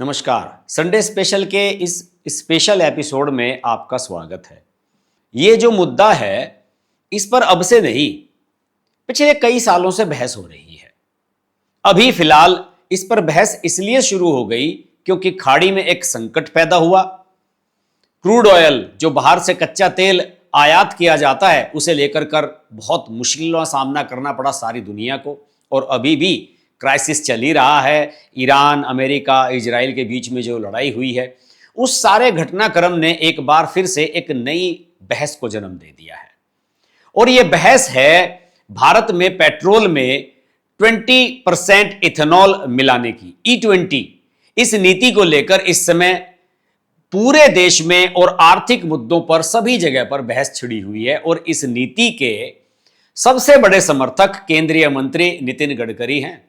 नमस्कार। Sunday special के इस स्पेशल एपिसोड में आपका स्वागत है। ये जो मुद्दा है इस पर अब से नहीं, पिछले कई सालों से बहस हो रही है। अभी फिलहाल इस पर बहस इसलिए शुरू हो गई क्योंकि खाड़ी में एक संकट पैदा हुआ। क्रूड ऑयल जो बाहर से कच्चा तेल आयात किया जाता है उसे लेकर कर बहुत मुश्किलों का सामना करना पड़ा सारी दुनिया को, और अभी भी क्राइसिस चल ही रहा है। ईरान, अमेरिका, इजराइल के बीच में जो लड़ाई हुई है उस सारे घटनाक्रम ने एक बार फिर से एक नई बहस को जन्म दे दिया है। और यह बहस है भारत में पेट्रोल में 20% इथेनॉल मिलाने की, E20। इस नीति को लेकर इस समय पूरे देश में और आर्थिक मुद्दों पर सभी जगह पर बहस छिड़ी हुई है। और इस नीति के सबसे बड़े समर्थक केंद्रीय मंत्री नितिन गडकरी हैं,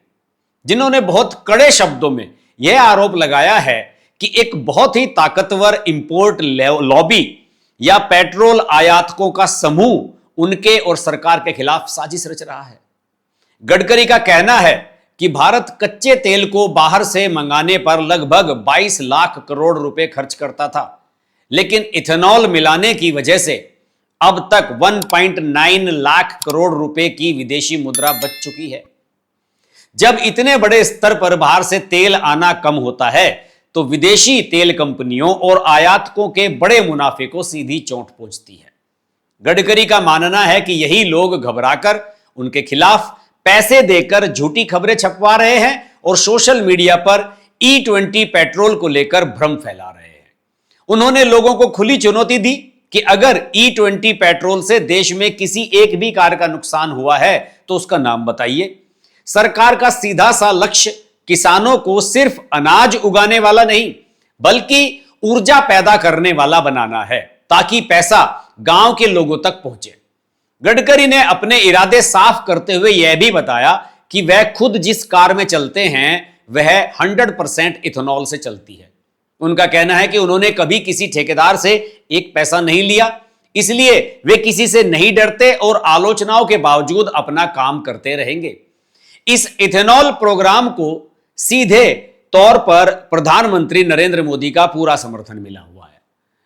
जिन्होंने बहुत कड़े शब्दों में यह आरोप लगाया है कि एक बहुत ही ताकतवर इंपोर्ट लॉबी या पेट्रोल आयातकों का समूह उनके और सरकार के खिलाफ साजिश रच रहा है। गडकरी का कहना है कि भारत कच्चे तेल को बाहर से मंगाने पर लगभग 22 लाख करोड़ रुपए खर्च करता था, लेकिन इथेनॉल मिलाने की वजह से अब तक 1.9 लाख करोड़ रुपए की विदेशी मुद्रा बच चुकी है। जब इतने बड़े स्तर पर बाहर से तेल आना कम होता है तो विदेशी तेल कंपनियों और आयातकों के बड़े मुनाफे को सीधी चोट पहुंचती है। गडकरी का मानना है कि यही लोग घबराकर उनके खिलाफ पैसे देकर झूठी खबरें छपवा रहे हैं और सोशल मीडिया पर E20 पेट्रोल को लेकर भ्रम फैला रहे हैं। उन्होंने लोगों को खुली चुनौती दी कि अगर E20 पेट्रोल से देश में किसी एक भी कार का नुकसान हुआ है तो उसका नाम बताइए। सरकार का सीधा सा लक्ष्य किसानों को सिर्फ अनाज उगाने वाला नहीं बल्कि ऊर्जा पैदा करने वाला बनाना है, ताकि पैसा गांव के लोगों तक पहुंचे। गडकरी ने अपने इरादे साफ करते हुए यह भी बताया कि वह खुद जिस कार में चलते हैं वह 100% इथेनॉल से चलती है। उनका कहना है कि उन्होंने कभी किसी ठेकेदार से एक पैसा नहीं लिया, इसलिए वे किसी से नहीं डरते और आलोचनाओं के बावजूद अपना काम करते रहेंगे। इस इथेनॉल प्रोग्राम को सीधे तौर पर प्रधानमंत्री नरेंद्र मोदी का पूरा समर्थन मिला हुआ है।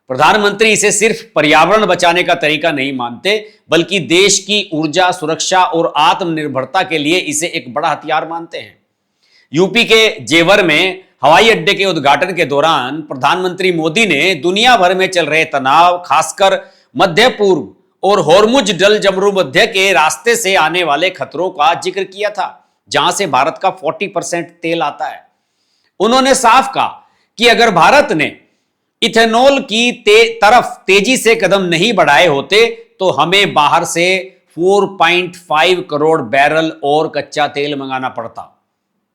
प्रधानमंत्री इसे सिर्फ पर्यावरण बचाने का तरीका नहीं मानते बल्कि देश की ऊर्जा सुरक्षा और आत्मनिर्भरता के लिए इसे एक बड़ा हथियार मानते हैं। यूपी के जेवर में हवाई अड्डे के उद्घाटन के दौरान प्रधानमंत्री मोदी ने दुनिया भर में चल रहे तनाव, खासकर मध्य पूर्व और होर्मुज डल जमरू मध्य के रास्ते से आने वाले खतरों का जिक्र किया था, जहां से भारत का 40% तेल आता है। उन्होंने साफ कहा कि अगर भारत ने इथेनॉल की तरफ तेजी से कदम नहीं बढ़ाए होते तो हमें बाहर से 4.5 करोड़ बैरल और कच्चा तेल मंगाना पड़ता।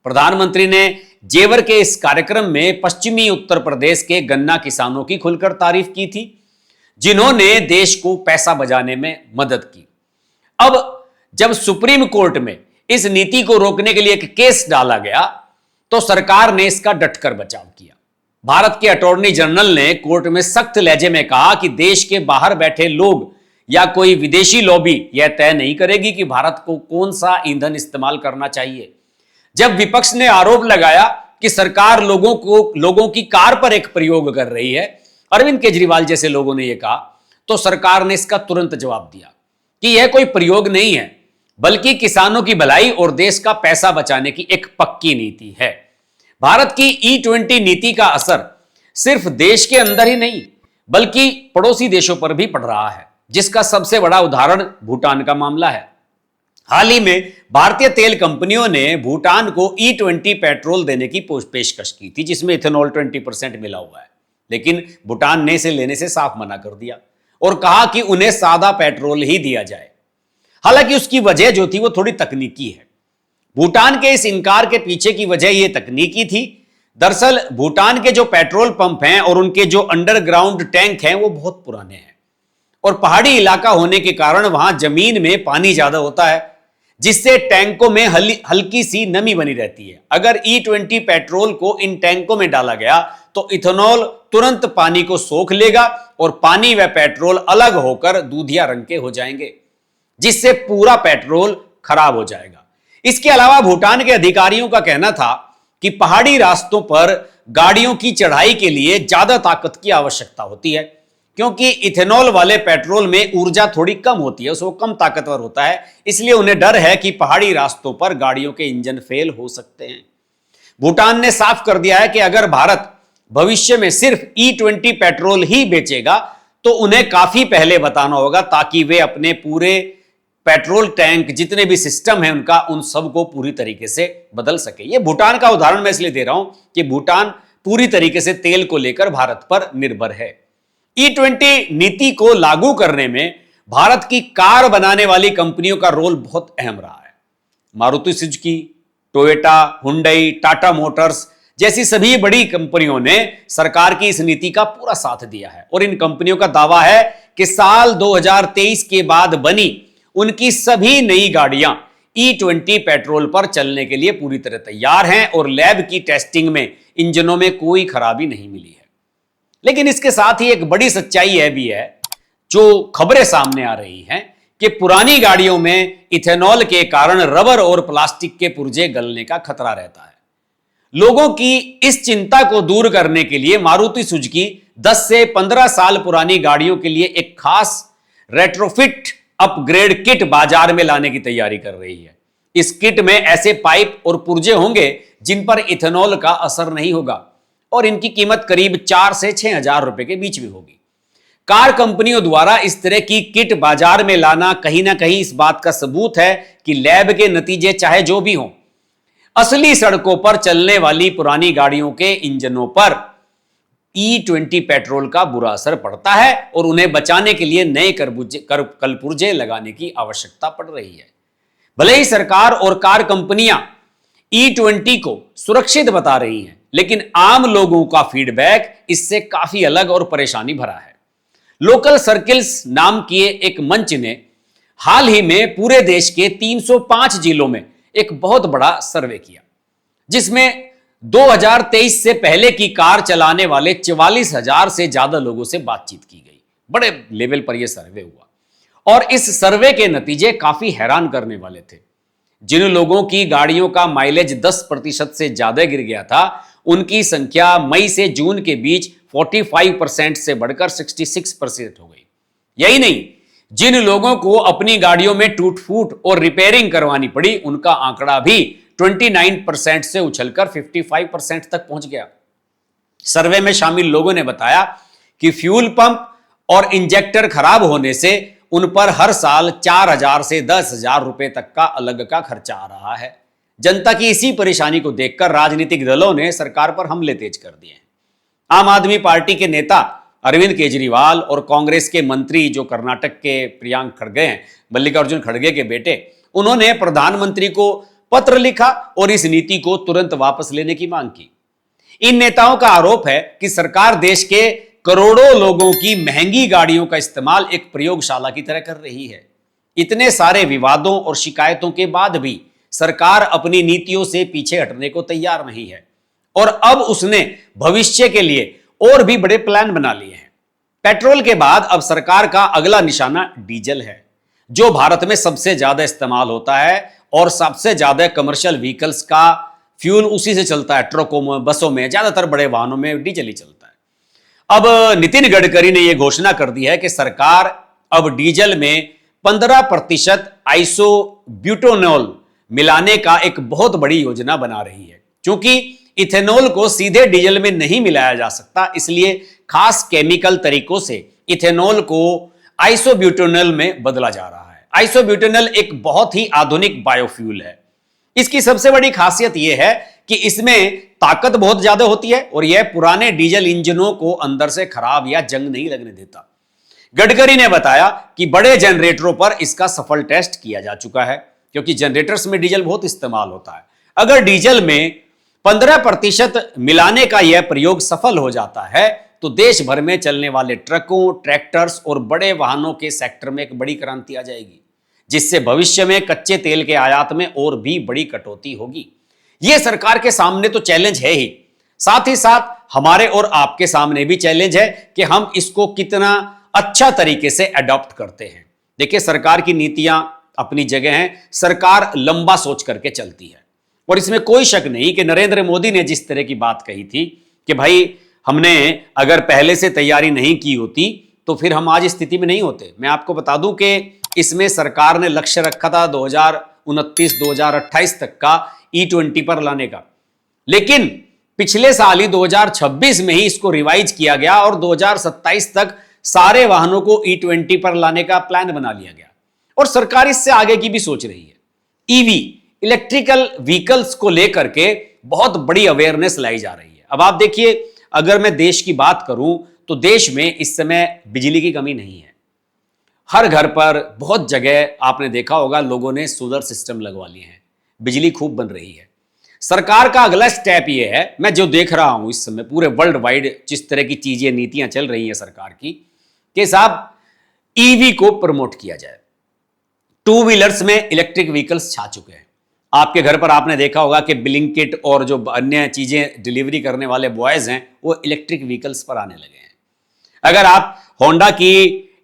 प्रधानमंत्री ने जेवर के इस कार्यक्रम में पश्चिमी उत्तर प्रदेश के गन्ना किसानों की खुलकर तारीफ की थी, जिन्होंने देश को पैसा बचाने में मदद की। अब जब सुप्रीम कोर्ट में इस नीति को रोकने के लिए एक केस डाला गया तो सरकार ने इसका डटकर बचाव किया। भारत के अटॉर्नी जनरल ने कोर्ट में सख्त लहजे में कहा कि देश के बाहर बैठे लोग या कोई विदेशी लॉबी यह तय नहीं करेगी कि भारत को कौन सा ईंधन इस्तेमाल करना चाहिए। जब विपक्ष ने आरोप लगाया कि सरकार लोगों की कार पर एक प्रयोग कर रही है, अरविंद केजरीवाल जैसे लोगों ने यह कहा, तो सरकार ने इसका तुरंत जवाब दिया कि यह कोई प्रयोग नहीं है बल्कि किसानों की भलाई और देश का पैसा बचाने की एक पक्की नीति है। भारत की E20 नीति का असर सिर्फ देश के अंदर ही नहीं बल्कि पड़ोसी देशों पर भी पड़ रहा है, जिसका सबसे बड़ा उदाहरण भूटान का मामला है। हाल ही में भारतीय तेल कंपनियों ने भूटान को E20 पेट्रोल देने की पेशकश की थी, जिसमें इथेनॉल 20% मिला हुआ है, लेकिन भूटान ने इसे लेने से साफ मना कर दिया और कहा कि उन्हें सादा पेट्रोल ही दिया जाए। हालांकि उसकी वजह जो थी वो थोड़ी तकनीकी है। भूटान के इस इनकार के पीछे की वजह ये तकनीकी थी। दरअसल भूटान के जो पेट्रोल पंप हैं और उनके जो अंडरग्राउंड टैंक हैं वो बहुत पुराने हैं और पहाड़ी इलाका होने के कारण वहां जमीन में पानी ज्यादा होता है, जिससे टैंकों में हल्की सी नमी बनी रहती है। अगर E20 पेट्रोल को इन टैंकों में डाला गया तो इथेनॉल तुरंत पानी को सोख लेगा और पानी व पेट्रोल अलग होकर दूधिया रंग के हो जाएंगे, जिससे पूरा पेट्रोल खराब हो जाएगा। इसके अलावा भूटान के अधिकारियों का कहना था कि पहाड़ी रास्तों पर गाड़ियों की चढ़ाई के लिए ज्यादा ताकत की आवश्यकता होती है, क्योंकि इथेनॉल वाले पेट्रोल में ऊर्जा थोड़ी कम होती है, उसको कम ताकतवर होता है, इसलिए उन्हें डर है कि पहाड़ी रास्तों पर गाड़ियों के इंजन फेल हो सकते हैं। भूटान ने साफ कर दिया है कि अगर भारत भविष्य में सिर्फ E20 पेट्रोल ही बेचेगा तो उन्हें काफी पहले बताना होगा, ताकि वे अपने पूरे पेट्रोल टैंक जितने भी सिस्टम है उनका, उन सब को पूरी तरीके से बदल सके। यह भूटान का उदाहरण मैं इसलिए दे रहा हूं कि भूटान पूरी तरीके से तेल को लेकर भारत पर निर्भर है। E20 नीति को लागू करने में भारत की कार बनाने वाली कंपनियों का रोल बहुत अहम रहा है। Maruti Suzuki, Toyota, Hyundai, Tata Motors जैसी सभी बड़ी कंपनियों ने सरकार की इस नीति का पूरा साथ दिया है, और इन कंपनियों का दावा है कि साल 2023 के बाद बनी उनकी सभी नई गाड़ियां E20 पेट्रोल पर चलने के लिए पूरी तरह तैयार हैं, और लैब की टेस्टिंग में इंजनों में कोई खराबी नहीं मिली है। लेकिन इसके साथ ही एक बड़ी सच्चाई यह भी है, जो खबरें सामने आ रही हैं, कि पुरानी गाड़ियों में इथेनॉल के कारण रबर और प्लास्टिक के पुर्जे गलने का खतरा रहता है। लोगों की इस चिंता को दूर करने के लिए मारुति सुजुकी 10 से 15 साल पुरानी गाड़ियों के लिए एक खास रेट्रोफिट अपग्रेड किट बाजार में लाने की तैयारी कर रही है। इस किट में ऐसे पाइप और पुर्जे होंगे जिन पर इथेनॉल का असर नहीं होगा, और इनकी कीमत करीब 4 से 6 हजार रुपए के बीच में होगी। कार कंपनियों द्वारा इस तरह की किट बाजार में लाना कहीं ना कहीं इस बात का सबूत है कि लैब के नतीजे चाहे जो भी हों, असली सड़कों पर चलने वाली पुरानी गाड़ियों के इंजनों पर E20 पेट्रोल का बुरा असर पड़ता है, और उन्हें बचाने के लिए नए कलपुर्जे लगाने की आवश्यकता पड़ रही है। भले ही सरकार और कार कंपनियां E20 को सुरक्षित बता रही हैं, लेकिन आम लोगों का फीडबैक इससे काफी अलग और परेशानी भरा है। लोकल सर्किल्स नाम के एक मंच ने हाल ही में पूरे देश के 305 जिलों में एक बहुत बड़ा सर्वे किया, जिसमें 2023 से पहले की कार चलाने वाले 44,000 से ज्यादा लोगों से बातचीत की गई। बड़े लेवल पर यह सर्वे हुआ, और इस सर्वे के नतीजे काफी हैरान करने वाले थे। जिन लोगों की गाड़ियों का माइलेज 10% से ज्यादा गिर गया था, उनकी संख्या मई से जून के बीच 45% से बढ़कर 66% हो गई। यही नहीं, जिन लोगों को अपनी गाड़ियों में टूट फूट और रिपेयरिंग करवानी पड़ी, उनका आंकड़ा भी 29% से उछलकर 55% तक पहुंच गया। सर्वे में शामिल लोगों ने बताया कि फ्यूल पंप और इंजेक्टर खराब होने से उन पर हर साल 4,000 से 10,000 रुपए तक का अलग का खर्चा आ रहा है। जनता की इसी परेशानी को देखकर राजनीतिक दलों ने सरकार पर हमले तेज कर दिए हैं। आम आदमी पार्टी के नेता अरविंद केजरीवाल और कांग्रेस के मंत्री जो कर्नाटक के प्रियांक खड़गे हैं, मल्लिकार्जुन खड़गे के बेटे, उन्होंने प्रधानमंत्री को पत्र लिखा और इस नीति को तुरंत वापस लेने की मांग की। इन नेताओं का आरोप है कि सरकार देश के करोड़ों लोगों की महंगी गाड़ियों का इस्तेमाल एक प्रयोगशाला की तरह कर रही है। इतने सारे विवादों और शिकायतों के बाद भी सरकार अपनी नीतियों से पीछे हटने को तैयार नहीं है, और अब उसने भविष्य के लिए और भी बड़े प्लान बना लिए हैं। पेट्रोल के बाद अब सरकार का अगला निशाना डीजल है, जो भारत में सबसे ज्यादा इस्तेमाल होता है, और सबसे ज्यादा कमर्शियल व्हीकल्स का फ्यूल उसी से चलता है। ट्रकों में, बसों में, ज्यादातर बड़े वाहनों में डीजल ही चलता है। अब नितिन गडकरी ने यह घोषणा कर दी है कि सरकार अब डीजल में 15% आइसोब्यूटेनॉल मिलाने का एक बहुत बड़ी योजना बना रही है। क्योंकि इथेनॉल को सीधे डीजल में नहीं मिलाया जा सकता, इसलिए खास केमिकल तरीकों से इथेनॉल को आइसोब्यूटेनॉल में बदला जा रहा है। आइसोब्यूटेनॉल एक बहुत ही आधुनिक बायोफ्यूल है। इसकी सबसे बड़ी खासियत यह है कि इसमें ताकत बहुत ज्यादा होती है, और यह पुराने डीजल इंजनों को अंदर से खराब या जंग नहीं लगने देता। गडकरी ने बताया कि बड़े जनरेटरों पर इसका सफल टेस्ट किया जा चुका है, क्योंकि जनरेटर्स में डीजल बहुत इस्तेमाल होता है। अगर डीजल में 15% मिलाने का यह प्रयोग सफल हो जाता है, तो देश भर में चलने वाले ट्रकों, ट्रैक्टर्स और बड़े वाहनों के सेक्टर में एक बड़ी क्रांति आ जाएगी, जिससे भविष्य में कच्चे तेल के आयात में और भी बड़ी कटौती होगी। यह सरकार के सामने तो चैलेंज है ही, साथ ही साथ हमारे और आपके सामने भी चैलेंज है कि हम इसको कितना अच्छा तरीके से अडॉप्ट करते हैं। देखिए, सरकार की नीतियां अपनी जगह हैं, सरकार लंबा सोच करके चलती है, और इसमें कोई शक नहीं कि नरेंद्र मोदी ने जिस तरह की बात कही थी कि भाई हमने अगर पहले से तैयारी नहीं की होती तो फिर हम आज इस स्थिति में नहीं होते। मैं आपको बता दूं कि इसमें सरकार ने लक्ष्य रखा था 2029-2028 तक का E20 पर लाने का, लेकिन पिछले साल ही 2026 में ही इसको रिवाइज किया गया और 2027 तक सारे वाहनों को E20 पर लाने का प्लान बना लिया गया और सरकार इससे आगे की भी सोच रही है। ईवी इलेक्ट्रिकल व्हीकल्स को लेकर के बहुत बड़ी अवेयरनेस लाई जा रही है। अब आप देखिए, अगर मैं देश की बात करूं तो देश में इस समय बिजली की कमी नहीं है। हर घर पर बहुत जगह आपने देखा होगा लोगों ने सोलर सिस्टम लगवा लिए हैं, बिजली खूब बन रही है। सरकार का अगला स्टेप यह है, मैं जो देख रहा हूं इस समय पूरे वर्ल्ड वाइड जिस तरह की चीजें नीतियां चल रही हैं सरकार की, कि साहब ईवी को प्रमोट किया जाए। टू व्हीलर्स में इलेक्ट्रिक व्हीकल्स छा चुके हैं। आपके घर पर आपने देखा होगा कि ब्लिंकिट और जो अन्य चीजें डिलीवरी करने वाले बॉयज हैं वो इलेक्ट्रिक व्हीकल्स पर आने लगे हैं। अगर आप होंडा की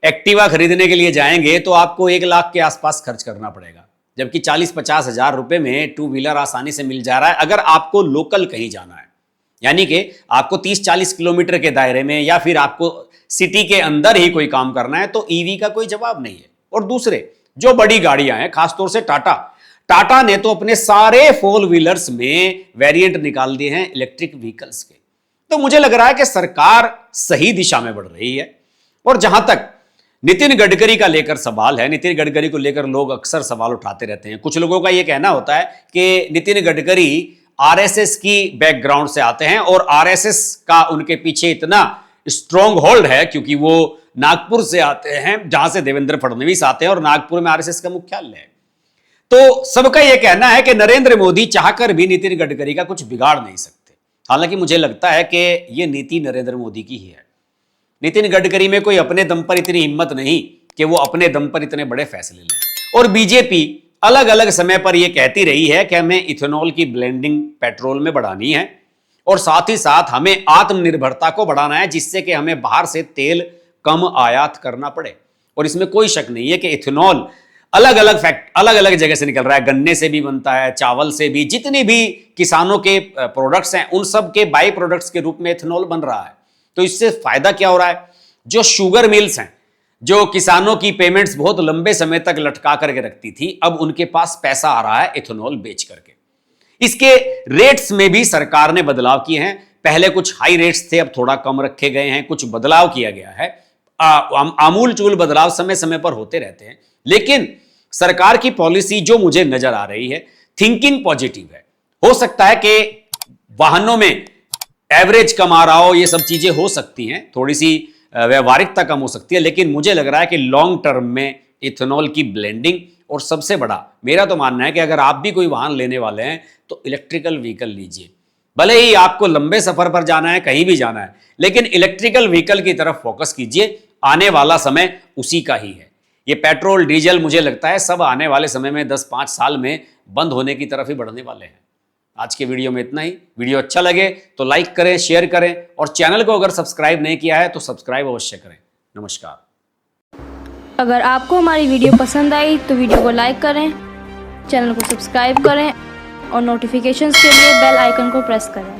एक्टिवा खरीदने के लिए जाएंगे तो आपको 1 लाख के आसपास खर्च करना पड़ेगा, जबकि 40-50 हजार रुपए में टू व्हीलर आसानी से मिल जा रहा है अगर आपको लोकल कहीं जाना है, यानी कि आपको 30-40 किलोमीटर के दायरे में या फिर आपको सिटी के अंदर ही कोई काम करना है तो ईवी का कोई जवाब नहीं है। और दूसरे जो बड़ी गाड़ियां हैं, खासतौर से टाटा ने तो अपने सारे 4 व्हीलर्स में वेरिएंट निकाल दिए हैं इलेक्ट्रिक व्हीकल्स के। तो मुझे लग रहा है कि सरकार सही दिशा में बढ़ रही है। और जहां तक नितिन गडकरी का लेकर सवाल है, नितिन गडकरी को लेकर लोग अक्सर सवाल उठाते रहते हैं। कुछ लोगों का यह कहना होता है कि नितिन गडकरी आरएसएस की बैकग्राउंड से आते हैं और आरएसएस का उनके पीछे इतना स्ट्रॉन्ग होल्ड है क्योंकि वो नागपुर से आते हैं जहां से देवेंद्र फडणवीस आते हैं और नागपुर में आरएसएस का मुख्यालय है। तो सबका यह कहना है कि नरेंद्र मोदी चाहकर भी नितिन गडकरी का कुछ बिगाड़ नहीं सकते। हालांकि मुझे लगता है कि यह नीति नरेंद्र मोदी की ही है। नितिन गडकरी में कोई अपने दम पर इतनी हिम्मत नहीं कि वो अपने दम पर इतने बड़े फैसले लें। और बीजेपी अलग अलग समय पर यह कहती रही है कि हमें इथेनॉल की ब्लेंडिंग पेट्रोल में बढ़ानी है और साथ ही साथ हमें आत्मनिर्भरता को बढ़ाना है, जिससे कि हमें बाहर से तेल कम आयात करना पड़े। और इसमें कोई शक नहीं है कि इथेनॉल अलग अलग जगह से निकल रहा है, गन्ने से भी बनता है, चावल से भी, जितने भी किसानों के प्रोडक्ट्स हैं उन सब के बाई प्रोडक्ट्स के रूप में इथेनॉल बन रहा है। तो इससे फायदा क्या हो रहा है? जो शुगर मिल्स हैं, जो किसानों की पेमेंट्स बहुत लंबे समय तक लटका करके रखती थी, अब उनके पास पैसा आ रहा है इथेनॉल बेच करके। इसके रेट्स में भी सरकार ने बदलाव किए हैं। पहले कुछ हाई रेट्स थे, अब थोड़ा कम रखे गए हैं, कुछ बदलाव किया गया है। आमूल चूल बदलाव समय समय पर होते रहते हैं, लेकिन सरकार की पॉलिसी जो मुझे नजर आ रही है, थिंकिंग पॉजिटिव है। हो सकता है कि वाहनों में एवरेज कम आ रहा हो, ये सब चीजें हो सकती हैं, थोड़ी सी व्यवहारिकता कम हो सकती है, लेकिन मुझे लग रहा है कि लॉन्ग टर्म में इथेनॉल की ब्लेंडिंग, और सबसे बड़ा मेरा तो मानना है कि अगर आप भी कोई वाहन लेने वाले हैं तो इलेक्ट्रिकल व्हीकल लीजिए। भले ही आपको लंबे सफर पर जाना है, कहीं भी जाना है, लेकिन इलेक्ट्रिकल व्हीकल की तरफ फोकस कीजिए। आने वाला समय उसी का ही है। ये पेट्रोल डीजल मुझे लगता है सब आने वाले समय में 10-5 साल में बंद होने की तरफ ही बढ़ने वाले हैं। आज के वीडियो में इतना ही। वीडियो अच्छा लगे तो लाइक करें, शेयर करें और चैनल को अगर सब्सक्राइब नहीं किया है तो सब्सक्राइब अवश्य करें। नमस्कार। अगर आपको हमारी वीडियो पसंद आई तो वीडियो को लाइक करें, चैनल को सब्सक्राइब करें और नोटिफिकेशंस के लिए बेल आइकन को प्रेस करें।